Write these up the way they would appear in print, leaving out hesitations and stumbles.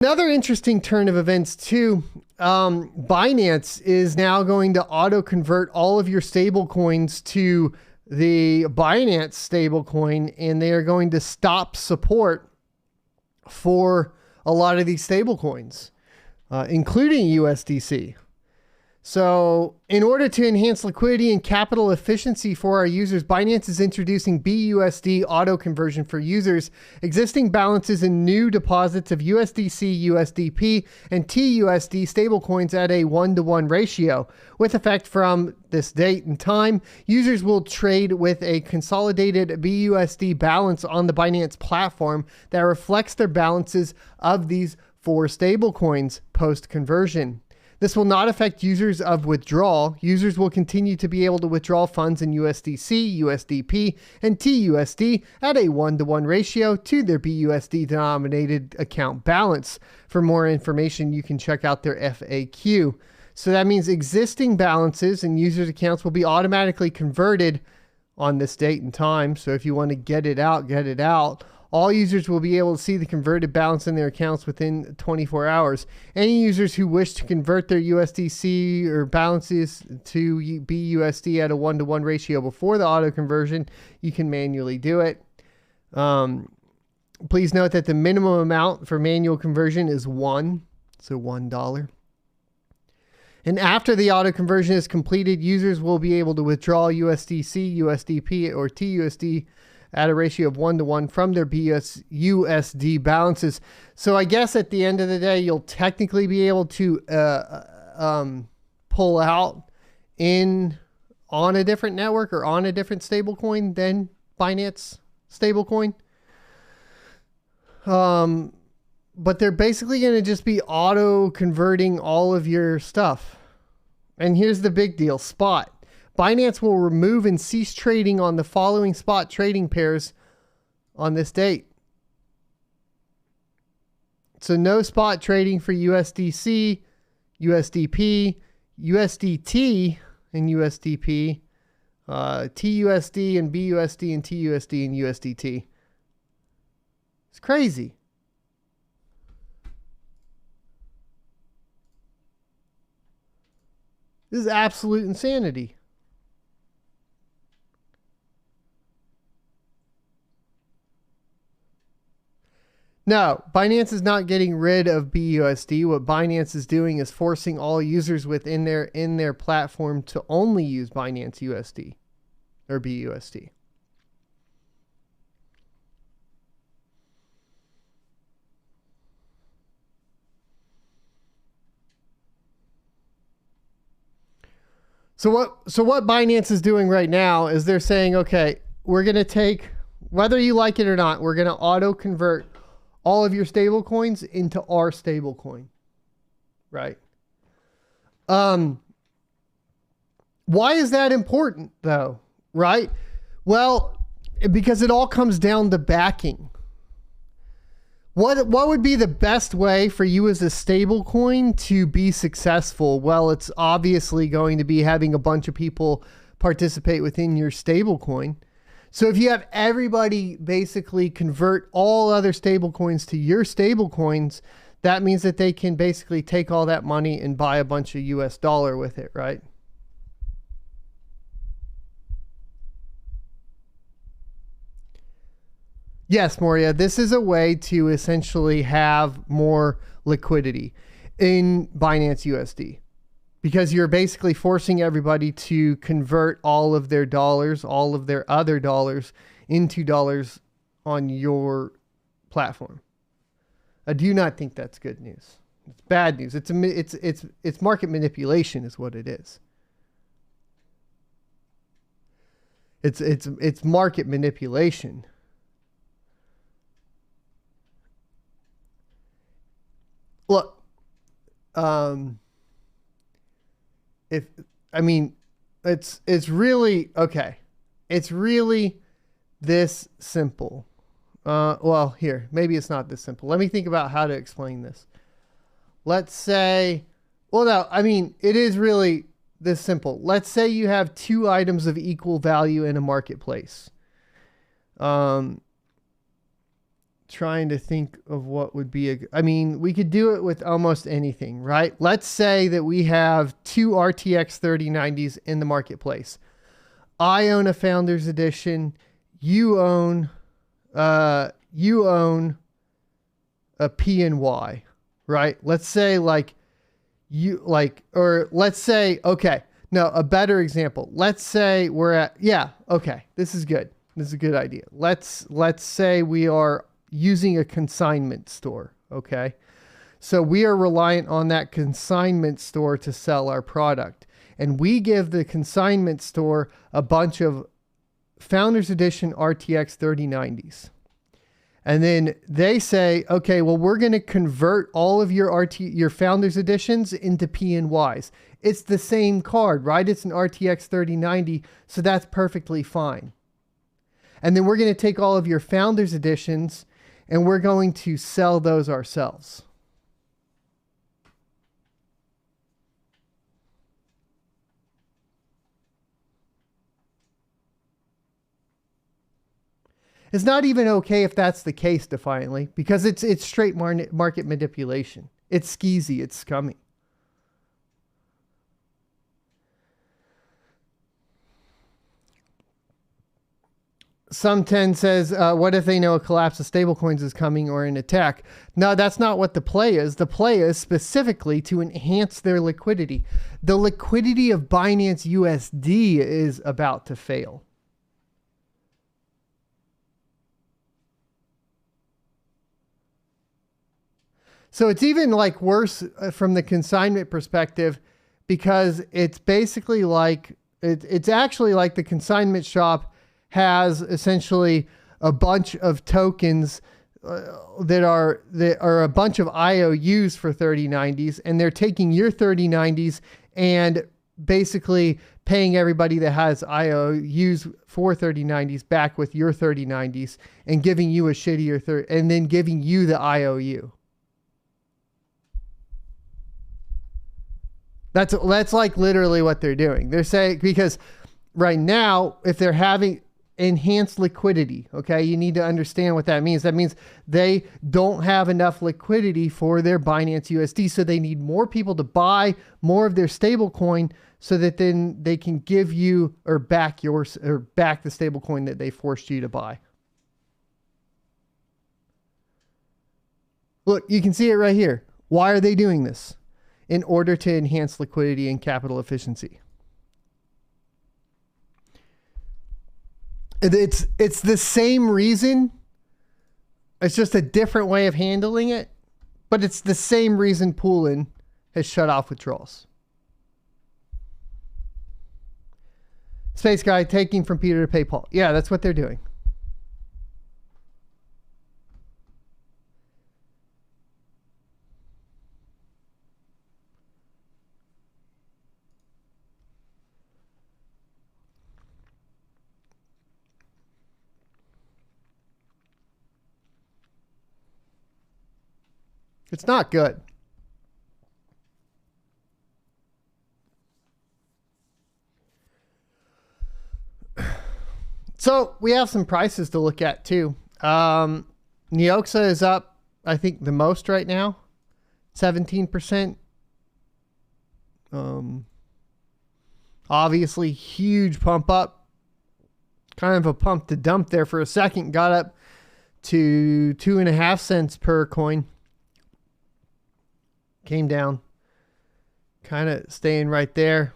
Another interesting turn of events too, Binance is now going to auto convert all of your stable coins to the Binance stablecoin, and they are going to stop support for a lot of these stable coins, including USDC. So in order to enhance liquidity and capital efficiency for our users, Binance is introducing BUSD auto conversion for users. Existing balances and new deposits of USDC, USDP, and TUSD stablecoins at a 1-to-1 ratio. With effect from this date and time, users will trade with a consolidated BUSD balance on the Binance platform that reflects their balances of these 4 stablecoins post-conversion. This will not affect users of withdrawal. Users will continue to be able to withdraw funds in USDC, USDP, and TUSD at a 1-to-1 ratio to their BUSD denominated account balance. For more information, you can check out their FAQ. So that means existing balances and users' accounts will be automatically converted on this date and time. So if you want to get it out, get it out. All users will be able to see the converted balance in their accounts within 24 hours. Any users who wish to convert their USDC or balances to BUSD at a 1-to-1 ratio before the auto conversion, you can manually do it. Please note that the minimum amount for manual conversion is $1, so $1. And after the auto conversion is completed, users will be able to withdraw USDC, USDP, or TUSD at a ratio of 1-to-1 from their USD balances. So I guess at the end of the day, you'll technically be able to pull out on a different network or on a different stablecoin than Binance stablecoin. But they're basically going to just be auto converting all of your stuff. And here's the big deal: spot. Binance will remove and cease trading on the following spot trading pairs on this date. So no spot trading for USDC, USDP, USDT, and USDP, TUSD and BUSD and TUSD and USDT. It's crazy. This is absolute insanity. No, Binance is not getting rid of BUSD. What Binance is doing is forcing all users within their platform to only use Binance USD or BUSD. So what Binance is doing right now is they're saying, okay, we're going to take, whether you like it or not, we're going to auto convert all of your stable coins into our stable coin, right? Why is that important though, right? Well, because it all comes down to backing. What would be the best way for you as a stable coin to be successful? Well, it's obviously going to be having a bunch of people participate within your stable coin. So if you have everybody basically convert all other stable coins to your stable coins, that means that they can basically take all that money and buy a bunch of US dollar with it, right? Yes, Moria, this is a way to essentially have more liquidity in Binance USD, because you're basically forcing everybody to convert all of their dollars, all of their other dollars into dollars on your platform. I do not think that's good news. It's bad news. It's market manipulation is what it is. It's market manipulation. Look, it's really okay. It's really this simple. Well, here, maybe it's not this simple. Let me think about how to explain this. Let's say, well, no, I mean, it is really this simple. Let's say you have 2 items of equal value in a marketplace. trying to think of what would be I mean, we could do it with almost anything, right? Let's say that we have two RTX 3090s in the marketplace. I own a Founders Edition. You own a PNY, right? Let's say let's say, okay, no, a better example. Let's say we're at, yeah, okay, this is good. This is a good idea. Let's say we are using a consignment store, okay? So we are reliant on that consignment store to sell our product. And we give the consignment store a bunch of Founders Edition RTX 3090s. And then they say, okay, well, we're going to convert all of your Founders Editions into PNYs. It's the same card, right? It's an RTX 3090, so that's perfectly fine. And then we're going to take all of your Founders Editions and we're going to sell those ourselves. It's not even okay if that's the case, defiantly, because it's straight market manipulation. It's skeezy. It's scummy. Some 10 says, what if they know a collapse of stablecoins is coming or an attack? No, that's not what the play is. The play is specifically to enhance their liquidity. The liquidity of Binance USD is about to fail. So it's even like worse from the consignment perspective, because it's basically like, it's actually like the consignment shop has essentially a bunch of tokens that are a bunch of IOUs for 3090s, and they're taking your 3090s and basically paying everybody that has IOUs for 3090s back with your 3090s and giving you a shittier and then giving you the IOU. That's like literally what they're doing. They're saying, because right now, if they're having enhanced liquidity, okay, you need to understand what that means. That means they don't have enough liquidity for their Binance USD, so they need more people to buy more of their stablecoin, so that then they can give you or back the stablecoin that they forced you to buy. Look, you can see it right here. Why are they doing this? In order to enhance liquidity and capital efficiency. It's the same reason. It's just a different way of handling it, but it's the same reason Poolin has shut off withdrawals. Space Guy taking from Peter to PayPal. Yeah, that's what they're doing. It's not good. So we have some prices to look at too. Neoxa is up, I think, the most right now, 17%. Obviously, huge pump up. Kind of a pump to dump there for a second. Got up to 2.5 cents per coin. Came down, kind of staying right there.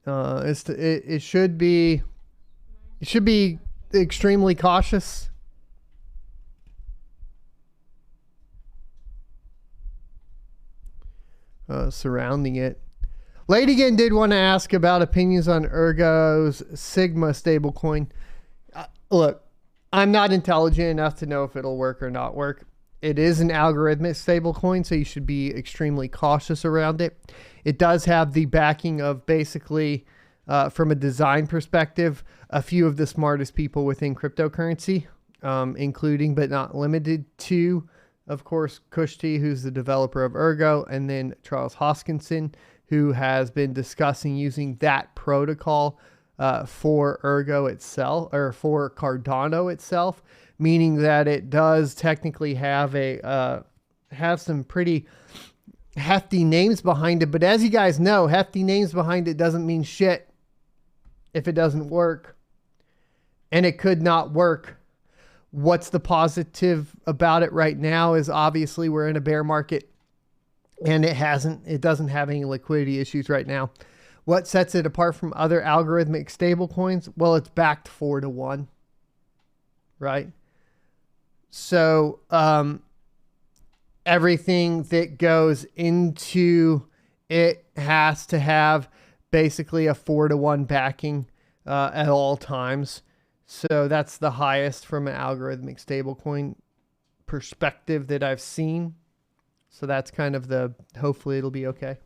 It should be extremely cautious. Surrounding it. Ladygan did want to ask about opinions on Ergo's Sigma stablecoin. Look, I'm not intelligent enough to know if it'll work or not work. It is an algorithmic stablecoin, so you should be extremely cautious around it. It does have the backing of basically, from a design perspective, a few of the smartest people within cryptocurrency, including but not limited to of course, Kushti, who's the developer of Ergo, and then Charles Hoskinson, who has been discussing using that protocol for Ergo itself, or for Cardano itself, meaning that it does technically have have some pretty hefty names behind it. But as you guys know, hefty names behind it doesn't mean shit if it doesn't work. And it could not work. What's the positive about it right now is obviously we're in a bear market and it doesn't have any liquidity issues right now. What sets it apart from other algorithmic stablecoins? Well, it's backed 4-to-1, right? So, everything that goes into it has to have basically a 4-to-1 backing at all times. So that's the highest from an algorithmic stablecoin perspective that I've seen. So that's kind of hopefully it'll be okay.